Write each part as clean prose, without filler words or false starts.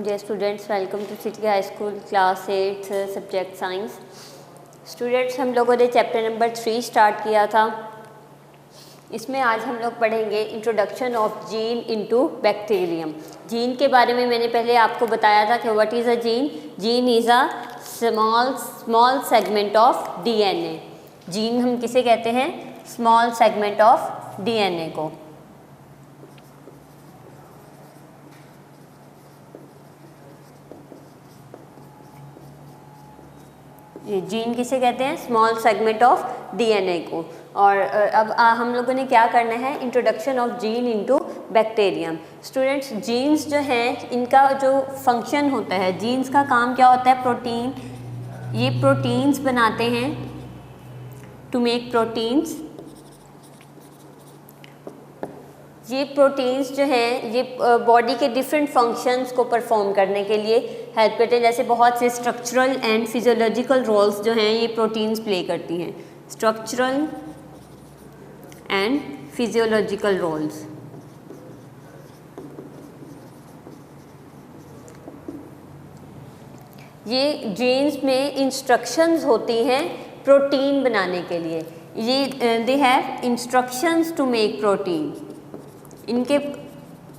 Dear students, welcome to City High School Class 8 subject science. Students, हम लोगों ने chapter number 3 start किया था। इसमें आज हम लोग पढ़ेंगे introduction of gene into bacterium. Gene के बारे में मैंने पहले आपको बताया था कि what is a gene. Gene is a small segment of DNA. Gene हम किसे कहते हैं? स्मॉल सेगमेंट ऑफ डीएनए को। जीन किसे कहते हैं? स्मॉल सेगमेंट ऑफ डीएनए को। और अब हम लोगों ने क्या करना है? Introduction of gene into bacterium. Students, genes जो हैं इनका जो फंक्शन होता है, जीन्स का काम क्या होता है? प्रोटीन, ये प्रोटीन्स बनाते हैं टू मेक प्रोटीन्स। ये प्रोटीन्स जो हैं ये बॉडी के डिफरेंट फंक्शंस को परफॉर्म करने के लिए हेल्प करते हैं। जैसे बहुत से स्ट्रक्चरल एंड फिजियोलॉजिकल रोल्स जो हैं ये प्रोटीन्स प्ले करती हैं। Structural and physiological roles. ये जीन्स में इंस्ट्रक्शंस होती हैं प्रोटीन बनाने के लिए। ये they have instructions to make protein. इनके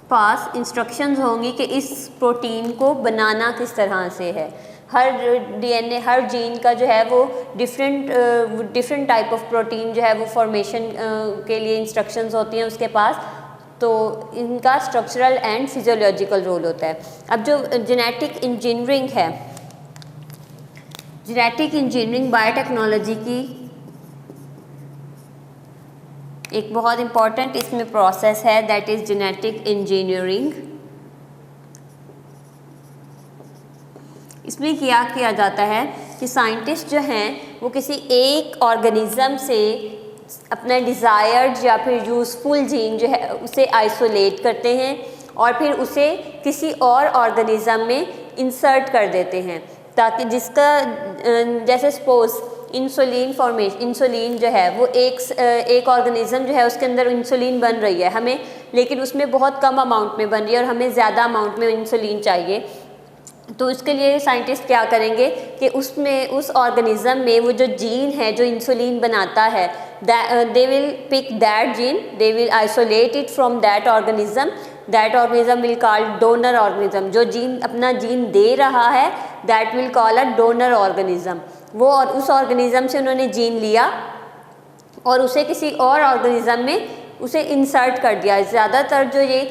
पास इंस्ट्रक्शंस होंगी कि इस प्रोटीन को बनाना किस तरह से है। हर डीएनए, हर जीन का जो है वो डिफरेंट टाइप ऑफ प्रोटीन जो है वो फॉर्मेशन के लिए इंस्ट्रक्शंस होती हैं उसके पास। तो इनका स्ट्रक्चरल एंड फिजियोलॉजिकल रोल होता है। अब जो जेनेटिक इंजीनियरिंग है, जेनेटिक इंजीनियरिंग बायोटेक्नोलॉजी की एक बहुत इम्पॉर्टेंट इसमें प्रोसेस है, दैट इज़ जेनेटिक इंजीनियरिंग। इसमें क्या किया जाता है कि साइंटिस्ट जो हैं वो किसी एक ऑर्गेनिज्म से अपना डिज़ायर्ड या फिर यूज़फुल जीन जो है उसे आइसोलेट करते हैं और फिर उसे किसी और ऑर्गेनिज्म में इंसर्ट कर देते हैं, ताकि जिसका जैसे सपोज इंसुलिन फॉर्मेशन, इंसुलिन जो है वो एक ऑर्गेनिज्म जो है उसके अंदर इंसुलिन बन रही है हमें, लेकिन उसमें बहुत कम अमाउंट में बन रही है और हमें ज़्यादा अमाउंट में इंसुलिन चाहिए। तो इसके लिए साइंटिस्ट क्या करेंगे कि उसमें उस ऑर्गेनिज्म में वो जो जीन है जो इंसुलिन बनाता है, they will pick that gene, they will isolate it from that organism. That organism will call donor organism. जो जीन अपना जीन दे रहा है that will call a donor organism. वो और उस ऑर्गेनिज्म से उन्होंने जीन लिया और उसे किसी और ऑर्गेनिज्म में उसे इंसर्ट कर दिया। ज़्यादातर जो ये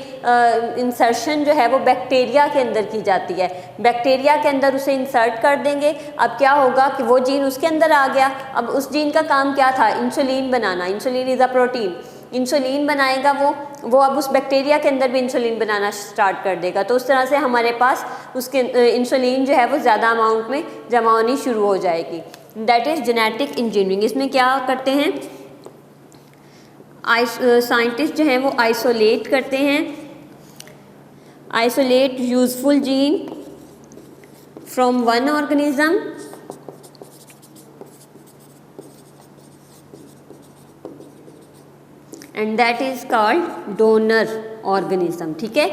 इंसर्शन जो है वो बैक्टीरिया के अंदर की जाती है। बैक्टीरिया के अंदर उसे इंसर्ट कर देंगे। अब क्या होगा कि वो जीन उसके अंदर आ गया। अब उस जीन का काम क्या था? Insulin banana. Insulin is a protein. Insulin बनाएगा वो अब उस बैक्टीरिया के अंदर भी इंसुलिन बनाना स्टार्ट कर देगा। तो उस तरह से हमारे पास उसके इंसुलिन जो है वो ज़्यादा अमाउंट में जमा होनी शुरू हो जाएगी। That is genetic engineering. इसमें क्या करते हैं? साइंटिस्ट जो हैं वो आइसोलेट करते हैं, isolate useful gene from one organism and that is called donor organism. ठीक है,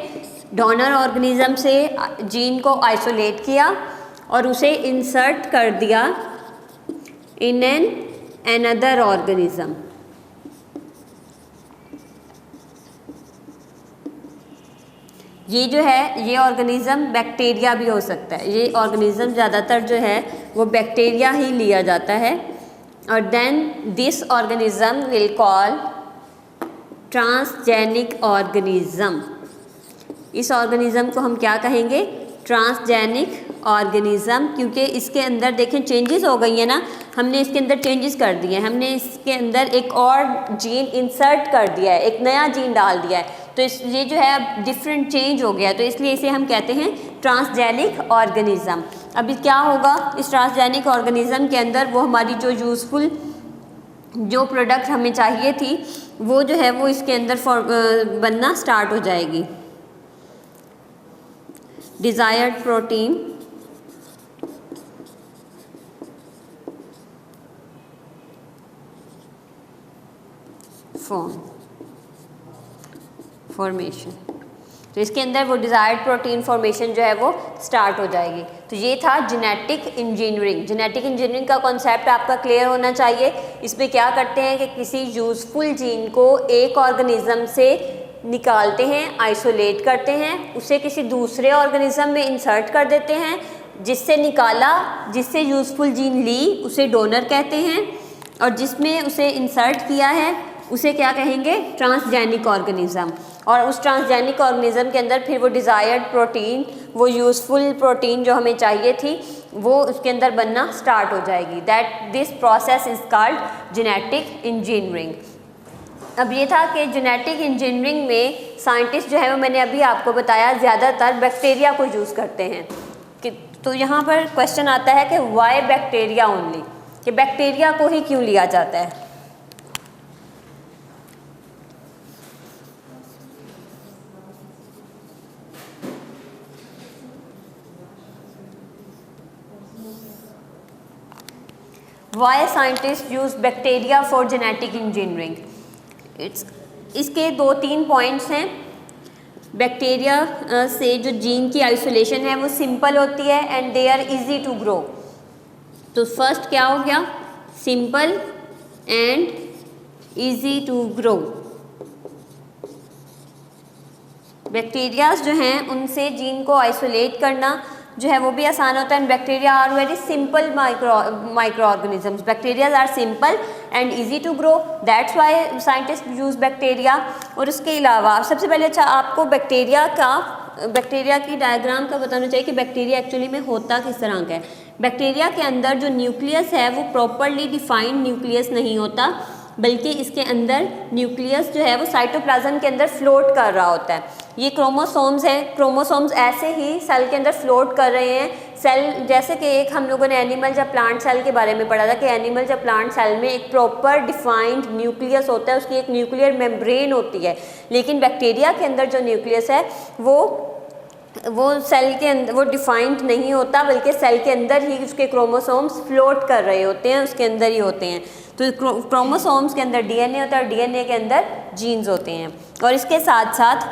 डोनर ऑर्गेनिज्म से जीन को आइसोलेट किया और उसे इंसर्ट कर दिया इन अनदर ऑर्गेनिज्म। ये जो है ये ऑर्गेनिज्म बैक्टीरिया भी हो सकता है। ये ऑर्गेनिज्म ज़्यादातर जो है वो बैक्टीरिया ही लिया जाता है। और then this organism will call transgenic organism. इस ऑर्गेनिज्म को हम क्या कहेंगे? Transgenic organism. क्योंकि इसके अंदर देखें चेंजेस हो गई है ना, हमने इसके अंदर चेंजेस कर दिए हैं। हमने इसके अंदर एक और जीन इंसर्ट कर दिया है, एक नया जीन डाल दिया है। तो ये जो है अब डिफरेंट चेंज हो गया है, तो इसलिए इसे हम कहते हैं ट्रांसजेनिक ऑर्गेनिज्म। अभी क्या होगा इस ट्रांसजेनिक ऑर्गेनिज्म के अंदर? वो हमारी जो यूज़फुल जो प्रोडक्ट हमें चाहिए थी वो जो है वो इसके अंदर बनना स्टार्ट हो जाएगी। Desired protein formation. तो इसके अंदर वो डिज़ायर्ड प्रोटीन फॉर्मेशन जो है वो स्टार्ट हो जाएगी। तो ये था जेनेटिक इंजीनियरिंग। जेनेटिक इंजीनियरिंग का कॉन्सेप्ट आपका क्लियर होना चाहिए। इसमें क्या करते हैं कि किसी यूज़फुल जीन को एक ऑर्गेनिज्म से निकालते हैं, आइसोलेट करते हैं, उसे किसी दूसरे ऑर्गेनिज्म में इंसर्ट कर देते हैं, जिससे निकाला, जिससे यूज़फुल जीन ली उसे डोनर कहते हैं, और जिसमें उसे इंसर्ट किया है उसे क्या कहेंगे, ट्रांसजेनिक ऑर्गेनिज्म। और उस ट्रांसजेनिक ऑर्गेनिज्म के अंदर फिर वो डिज़ायर्ड प्रोटीन, वो यूज़फुल प्रोटीन जो हमें चाहिए थी, वो उसके अंदर बनना स्टार्ट हो जाएगी। This process is called genetic engineering. अब ये था कि जेनेटिक इंजीनियरिंग में साइंटिस्ट जो है वो मैंने अभी आपको बताया ज़्यादातर बैक्टीरिया को यूज़ करते हैं कि तो यहाँ पर क्वेश्चन आता है कि वाई बैक्टीरिया ओनली, कि बैक्टीरिया को ही क्यों लिया जाता है। Why scientist use bacteria for genetic engineering. इसके 2-3 पॉइंट्स हैं। बैक्टीरिया से जो जीन की आइसोलेशन है वो सिंपल होती है and they are easy to grow. तो फर्स्ट क्या हो गया, simple and easy to grow. Bacterias जो हैं उनसे जीन को आइसोलेट करना जो है वो भी आसान होता है। And bacteria are very simple microorganisms. Bacterias are simple and easy to grow, that's why scientist use bacteria. और उसके अलावा सबसे पहले अच्छा आपको बैक्टीरिया की डायग्राम का बताना चाहिए कि बैक्टीरिया एक्चुअली में होता किस तरह का है। बैक्टीरिया के अंदर जो न्यूक्लियस है वो प्रॉपरली डिफाइंड न्यूक्लियस नहीं होता, बल्कि इसके अंदर न्यूक्लियस जो है वो साइटोप्लाज्म के अंदर फ्लोट कर रहा होता है। ये क्रोमोसोम्स हैं, क्रोमोसोम्स ऐसे ही सेल के अंदर फ्लोट कर रहे हैं। सेल जैसे कि एक हम लोगों ने एनिमल या प्लांट सेल के बारे में पढ़ा था कि एनिमल या प्लांट सेल में एक प्रॉपर डिफाइंड न्यूक्लियस होता है, उसकी एक न्यूक्लियर मेम्ब्रेन होती है। लेकिन बैक्टीरिया के अंदर जो न्यूक्लियस है वो सेल के अंदर वो डिफाइंड नहीं होता, बल्कि सेल के अंदर ही उसके क्रोमोसोम्स फ्लोट कर रहे होते हैं, उसके अंदर ही होते हैं। तो क्रोमोसोम्स के अंदर डीएनए होता है और डीएनए के अंदर जीन्स होते हैं। और इसके साथ साथ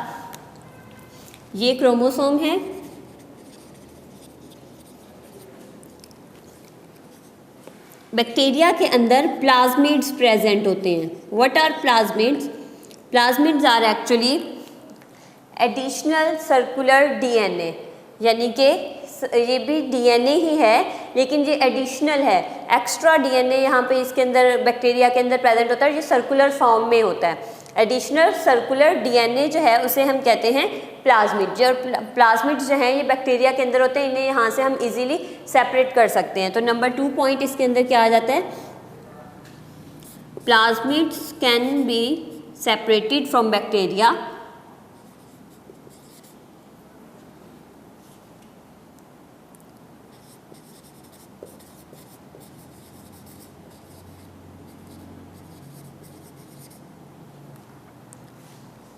ये क्रोमोसोम है, बैक्टीरिया के अंदर प्लाज्मिड्स प्रेजेंट होते हैं। What are plasmids? Plasmids are actually additional circular DNA, यानी कि ये भी डीएनए ही है लेकिन ये एडिशनल है, एक्स्ट्रा डीएनए यहाँ पे इसके अंदर बैक्टीरिया के अंदर प्रेजेंट होता है, ये सर्कुलर फॉर्म में होता है। एडिशनल सर्कुलर डीएनए जो है उसे हम कहते हैं प्लाज्मिड। जो प्लाज्मिड जो हैं ये बैक्टीरिया के अंदर होते हैं, इन्हें यहाँ से हम इजीली सेपरेट कर सकते हैं। तो नंबर 2 पॉइंट इसके अंदर क्या आ जाता है, plasmids can be separated from bacteria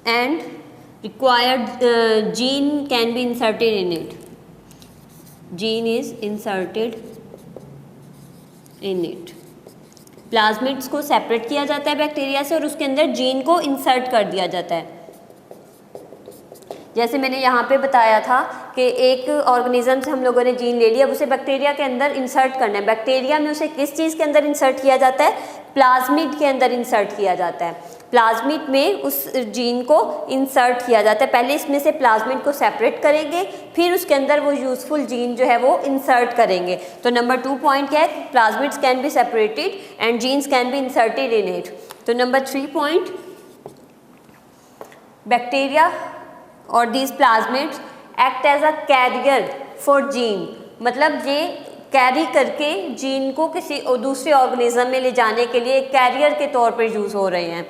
and required gene can be inserted in it. Gene is inserted in it. Plasmids को सेपरेट किया जाता है बैक्टीरिया से और उसके अंदर जीन को इंसर्ट कर दिया जाता है। जैसे मैंने यहाँ पे बताया था कि एक ऑर्गेनिज्म से हम लोगों ने जीन ले लिया, अब उसे बैक्टीरिया के अंदर इंसर्ट करना है। बैक्टीरिया में उसे किस चीज़ के अंदर इंसर्ट किया जाता है? प्लाज्मिड के अंदर इंसर्ट किया जाता है। प्लाज्मिड में उस जीन को इंसर्ट किया जाता है। पहले इसमें से प्लाज्मिड को सेपरेट करेंगे, फिर उसके अंदर वो यूजफुल जीन जो है वो इंसर्ट करेंगे। तो नंबर 2 पॉइंट क्या है? Plasmids can be separated and genes can be inserted in it. तो नंबर 3 पॉइंट, बैक्टीरिया और these plasmids act as a carrier for gene, मतलब ये कैरी करके जीन को किसी दूसरे ऑर्गेनिज्म में ले जाने के लिए कैरियर के तौर पर यूज़ हो रहे हैं,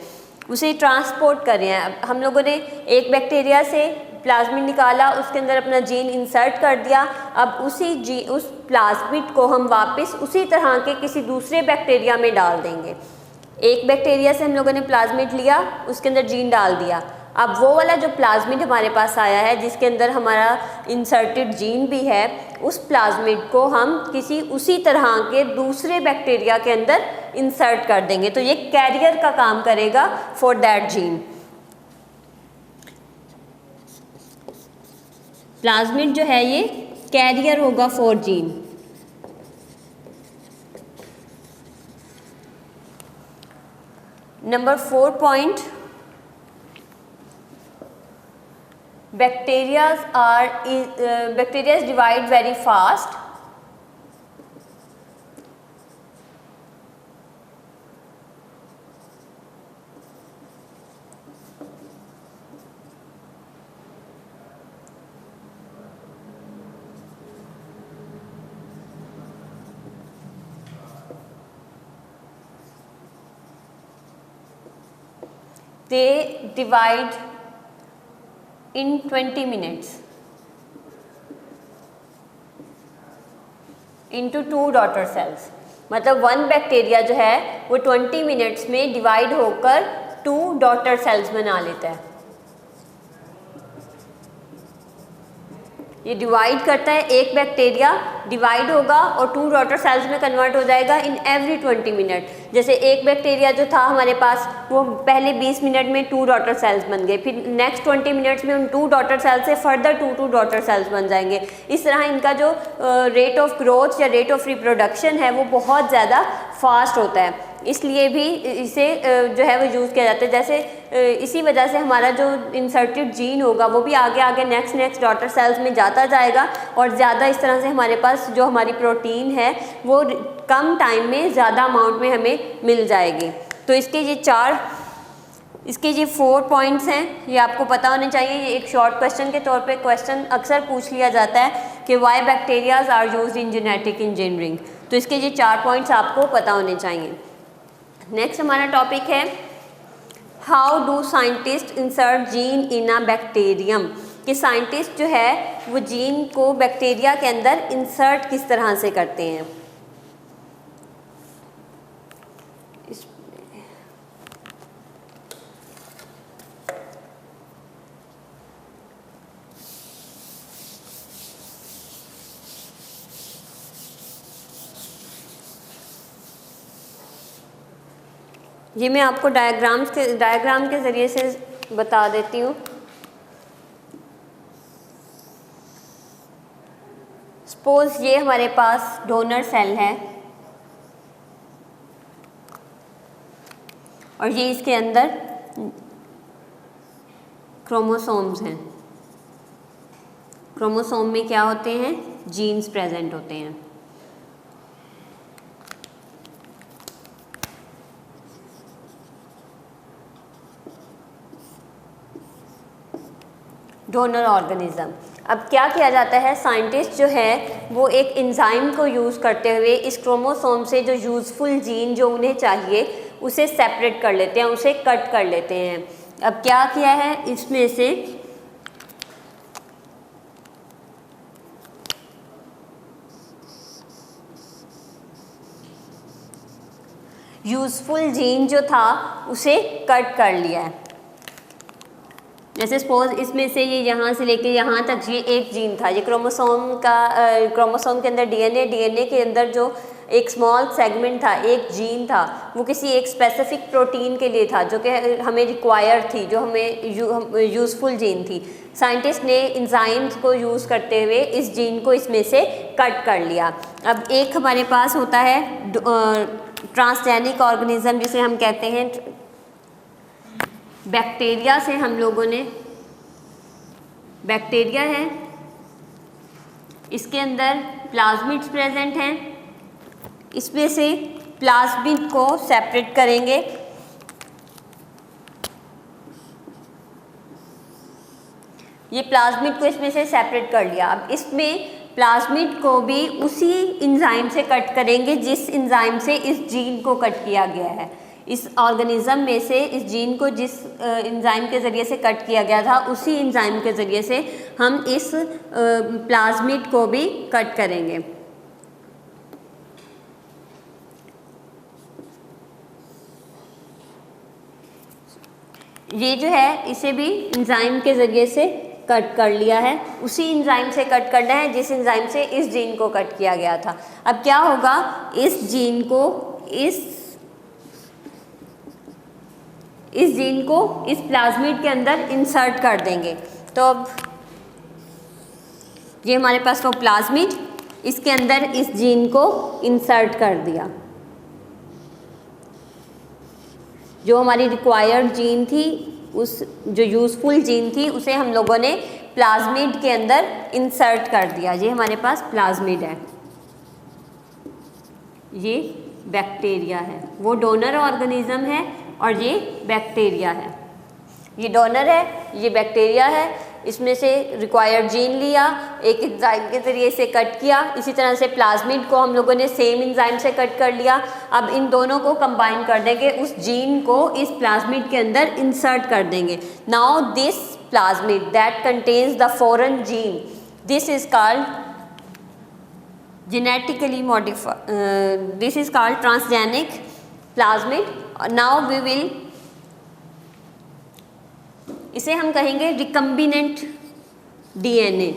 उसे ट्रांसपोर्ट कर रहे हैं। हम लोगों ने एक बैक्टीरिया से प्लाज्मिड निकाला, उसके अंदर अपना जीन इंसर्ट कर दिया, अब उस प्लाज्मिड को हम वापस उसी तरह के किसी दूसरे बैक्टीरिया में डाल देंगे। एक बैक्टीरिया से हम लोगों ने प्लाज्मिड लिया, उसके अंदर जीन डाल दिया, अब वो वाला जो प्लाज्मिड हमारे पास आया है जिसके अंदर हमारा इंसर्टेड जीन भी है, उस प्लाज्मिड को हम किसी उसी तरह के दूसरे बैक्टीरिया के अंदर इंसर्ट कर देंगे। तो ये कैरियर का काम करेगा फॉर दैट जीन। प्लाज्मिड जो है ये कैरियर होगा for gene. Number 4 point, bacteria divide very fast. They divide in 20 minutes into 2 daughter cells। मतलब 1 बैक्टीरिया जो है वो 20 मिनट्स में डिवाइड होकर 2 डॉटर सेल्स बना लेता है। ये डिवाइड करता है, एक बैक्टीरिया डिवाइड होगा और 2 डॉटर सेल्स में कन्वर्ट हो जाएगा इन एवरी 20 मिनट। जैसे एक बैक्टीरिया जो था हमारे पास वो पहले 20 मिनट में 2 डॉटर सेल्स बन गए, फिर नेक्स्ट 20 मिनट्स में उन 2 डॉटर सेल्स से फर्दर 2 डॉटर सेल्स बन जाएंगे। इस तरह इनका जो रेट ऑफ ग्रोथ या रेट ऑफ रिप्रोडक्शन है वो बहुत ज़्यादा फास्ट होता है, इसलिए भी इसे जो है वो यूज़ किया जाता है। जैसे इसी वजह से हमारा जो इंसर्टेड जीन होगा वो भी आगे आगे नेक्स्ट डॉटर सेल्स में जाता जाएगा और ज़्यादा इस तरह से हमारे पास जो हमारी प्रोटीन है वो कम टाइम में ज़्यादा अमाउंट में हमें मिल जाएगी। तो इसके ये 4 पॉइंट्स हैं, ये आपको पता होने चाहिए। ये एक शॉर्ट क्वेश्चन के तौर पे क्वेश्चन अक्सर पूछ लिया जाता है कि why bacterias are used in genetic engineering. तो इसके ये 4 पॉइंट्स आपको पता होने चाहिए। नेक्स्ट हमारा टॉपिक है how do scientist insert gene in a bacterium, कि साइंटिस्ट जो है वो जीन को बैक्टीरिया के अंदर इंसर्ट किस तरह से करते हैं। ये मैं आपको डायग्राम के ज़रिए से बता देती हूँ। सपोज ये हमारे पास डोनर सेल है और ये इसके अंदर क्रोमोसोम्स हैं। क्रोमोसोम में क्या होते हैं, जीन्स प्रेजेंट होते हैं। Donor organism. अब क्या किया जाता है, साइंटिस्ट जो है वो एक एंजाइम को यूज़ करते हुए इस क्रोमोसोम से जो यूज़फुल जीन जो उन्हें चाहिए उसे सेपरेट कर लेते हैं, उसे कट कर लेते हैं। अब क्या किया है, इसमें से यूज़फुल जीन जो था उसे कट कर लिया है। जैसे सपोज इसमें से ये यहाँ से लेके यहाँ तक ये एक जीन था, ये क्रोमोसोम के अंदर डीएनए के अंदर जो एक स्मॉल सेगमेंट था, एक जीन था, वो किसी एक स्पेसिफिक प्रोटीन के लिए था जो कि हमें रिक्वायर थी, जो हमें यूज़फुल जीन थी। साइंटिस्ट ने एंजाइम्स को यूज़ करते हुए इस जीन को इसमें से कट कर लिया। अब एक हमारे पास होता है ट्रांसजेनिक ऑर्गेनिज्म जिसे हम कहते हैं। बैक्टीरिया से हम लोगों ने, बैक्टीरिया है, इसके अंदर प्लाज्मिड्स प्रेजेंट हैं, इसमें से प्लाज्मिड को सेपरेट करेंगे। ये प्लाज्मिड को इसमें से सेपरेट कर लिया। अब इसमें प्लाज्मिड को भी उसी एंजाइम से कट करेंगे जिस एंजाइम से इस जीन को कट किया गया है। इस ऑर्गेनिज्म में से इस जीन को जिस एंजाइम के ज़रिए से कट किया गया था उसी एंजाइम के ज़रिए से हम इस प्लाज्मिड को भी कट करेंगे। ये जो है इसे भी एंजाइम के ज़रिए से कट कर लिया है, उसी एंजाइम से कट करना है जिस एंजाइम से इस जीन को कट किया गया था। अब क्या होगा, इस जीन को इस प्लाज्मिड के अंदर इंसर्ट कर देंगे। तो अब ये हमारे पास वो प्लाज्मिड, इसके अंदर इस जीन को इंसर्ट कर दिया। जो हमारी रिक्वायर्ड जीन थी, उस जो यूज़फुल जीन थी, उसे हम लोगों ने प्लाज्मिड के अंदर इंसर्ट कर दिया। ये हमारे पास प्लाज्मिड है, ये बैक्टीरिया है, वो डोनर ऑर्गेनिज्म है और ये बैक्टीरिया है। ये डोनर है, ये बैक्टीरिया है। इसमें से रिक्वायर्ड जीन लिया, एक एंजाइम के ज़रिए से कट किया। इसी तरह से प्लाज्मिड को हम लोगों ने सेम एंजाइम से कट कर लिया। अब इन दोनों को कंबाइन कर देंगे, उस जीन को इस प्लाज्मिड के अंदर इंसर्ट कर देंगे। Now this plasmid that contains the foreign gene, this is called genetically modified, this is called transgenic plasmid। now we will, इसे हम कहेंगे रिकम्बिनेंट डीएनए।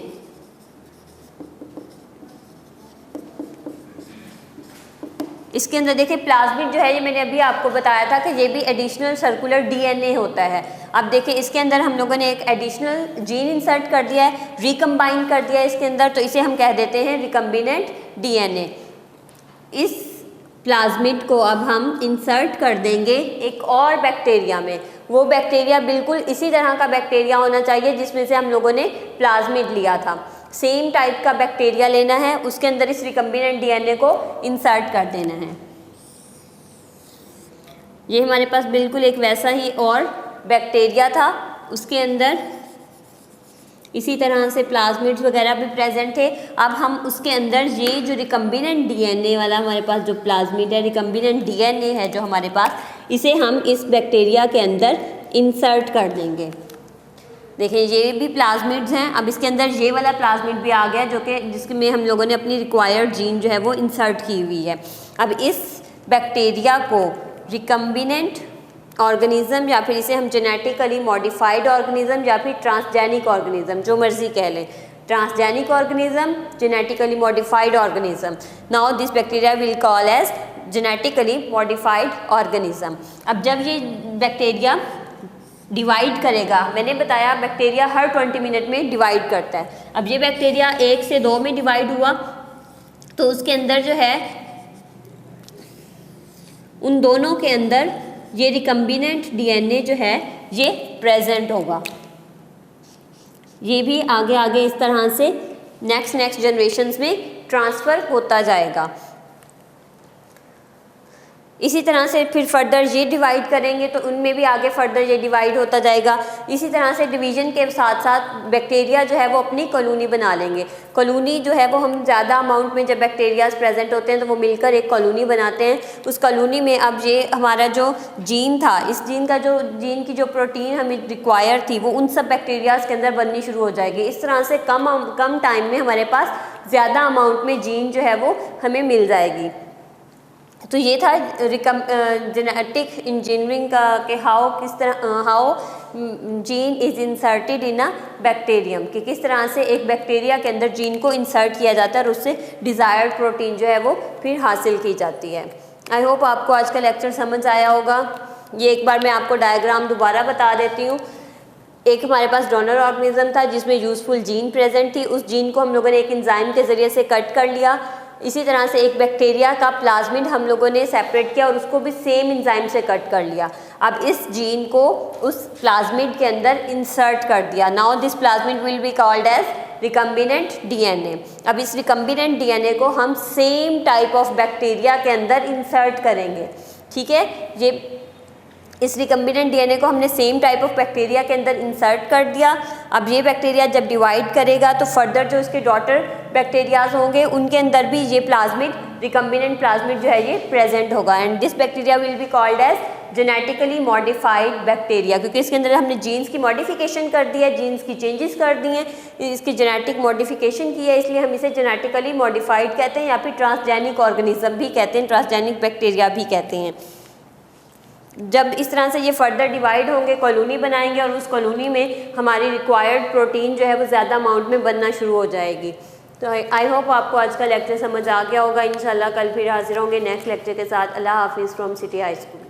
इसके अंदर देखिए प्लाज्मिड जो है, ये मैंने अभी आपको बताया था कि ये भी एडिशनल सर्कुलर डीएनए होता है। अब देखिए इसके अंदर हम लोगों ने एक एडिशनल जीन इंसर्ट कर दिया है, रिकम्बाइन कर दिया है इसके अंदर, तो इसे हम कह देते हैं रिकम्बिनेंट डीएनए। इस प्लाज्मिड को अब हम इंसर्ट कर देंगे एक और बैक्टीरिया में। वो बैक्टीरिया बिल्कुल इसी तरह का बैक्टीरिया होना चाहिए जिसमें से हम लोगों ने प्लाज्मिड लिया था। सेम टाइप का बैक्टीरिया लेना है, उसके अंदर इस रिकम्बिनेंट डीएनए को इंसर्ट कर देना है। ये हमारे पास बिल्कुल एक वैसा ही और बैक्टीरिया था, उसके अंदर इसी तरह से प्लाज्मिड्स वगैरह भी प्रेजेंट थे। अब हम उसके अंदर ये जो रिकम्बिनेंट डीएनए वाला हमारे पास जो प्लाज्मिड है, रिकम्बिनेंट डीएनए है जो हमारे पास, इसे हम इस बैक्टीरिया के अंदर इंसर्ट कर देंगे। देखिए ये भी प्लाज्मिड्स हैं। अब इसके अंदर ये वाला प्लाज्मिड भी आ गया जो कि जिसमें हम लोगों ने अपनी रिक्वायर्ड जीन जो है वो इंसर्ट की हुई है। अब इस बैक्टीरिया को रिकम्बिनेंट ऑर्गेनिज्म या फिर इसे हम जेनेटिकली मॉडिफाइड ऑर्गेनिज्म या फिर ट्रांसजेनिक ऑर्गेनिज्म, जो मर्जी कह लें, transgenic organism, genetically modified organism. Now this bacteria will call as genetically modified organism. अब जब ये बैक्टीरिया डिवाइड करेगा, मैंने बताया बैक्टीरिया हर 20 मिनट में डिवाइड करता है। अब ये बैक्टीरिया 1 से 2 में डिवाइड हुआ तो उसके अंदर जो है, उन दोनों के अंदर ये रिकम्बिनेंट डीएनए जो है ये प्रेजेंट होगा। ये भी आगे आगे इस तरह से नेक्स्ट जनरेशन्स में ट्रांसफ़र होता जाएगा। इसी तरह से फिर फर्दर ये डिवाइड करेंगे तो उनमें भी आगे फर्दर ये डिवाइड होता जाएगा। इसी तरह से डिवीज़न के साथ साथ बैक्टीरिया जो है वो अपनी कॉलोनी बना लेंगे। कॉलोनी जो है वो हम ज़्यादा अमाउंट में जब बैक्टीरियाज प्रेजेंट होते हैं तो वो मिलकर एक कॉलोनी बनाते हैं। उस कॉलोनी में अब ये हमारा जो जीन था, इस जीन की जो प्रोटीन हमें रिक्वायर थी वो उन सब बैक्टीरियाज के अंदर बननी शुरू हो जाएगी। इस तरह से कम टाइम में हमारे पास ज़्यादा अमाउंट में जीन जो है वो हमें मिल जाएगी। तो ये था जेनेटिक इंजीनियरिंग का कि how gene is inserted in a bacterium, कि किस तरह से एक बैक्टीरिया के अंदर जीन को इंसर्ट किया जाता है और उससे डिज़ायर्ड प्रोटीन जो है वो फिर हासिल की जाती है। आई होप आपको आज का लेक्चर समझ आया होगा। ये एक बार मैं आपको डायग्राम दोबारा बता देती हूँ। एक हमारे पास डोनर ऑर्गेनिज्म था जिसमें यूज़फुल जीन प्रेजेंट थी, उस जीन को हम लोगों ने एक एंजाइम के ज़रिए से कट कर लिया। इसी तरह से एक बैक्टीरिया का प्लाज्मिड हम लोगों ने सेपरेट किया और उसको भी सेम एंजाइम से कट कर लिया। अब इस जीन को उस प्लाज्मिड के अंदर इंसर्ट कर दिया। Now this plasmid will be called as recombinant DNA. अब इस रिकम्बिनेंट डीएनए को हम सेम टाइप ऑफ बैक्टीरिया के अंदर इंसर्ट करेंगे। ठीक है, ये इस रिकम्बिनेंट डीएनए को हमने सेम टाइप ऑफ बैक्टीरिया के अंदर इंसर्ट कर दिया। अब ये बैक्टीरिया जब डिवाइड करेगा तो फर्दर जो इसके डॉटर बैक्टीरियाज होंगे उनके अंदर भी ये प्लाज्मिड, रिकम्बिनेंट प्लाज्मिड जो है ये प्रेजेंट होगा। And this bacteria will be called as genetically modified bacteria, क्योंकि इसके अंदर हमने जीन्स की मॉडिफिकेशन कर दी है, जीन्स की चेंजेस कर दी हैं, इसकी जेनेटिक मॉडिफिकेशन की है, इसलिए हम इसे जेनेटिकली मॉडिफाइड कहते हैं या फिर ट्रांसजेनिक ऑर्गेनिज्म भी कहते हैं, ट्रांसजेनिक बैक्टीरिया भी कहते हैं। जब इस तरह से ये फर्दर डिवाइड होंगे, कॉलोनी बनाएंगे और उस कॉलोनी में हमारी रिक्वायर्ड प्रोटीन जो है वो ज़्यादा अमाउंट में बनना शुरू हो जाएगी। तो आई होप आपको आज का लेक्चर समझ आ गया होगा। इंशाल्लाह कल फिर हाजिर होंगे नेक्स्ट लेक्चर के साथ। अल्लाह हाफिज़ फ्रॉम सिटी हाई स्कूल।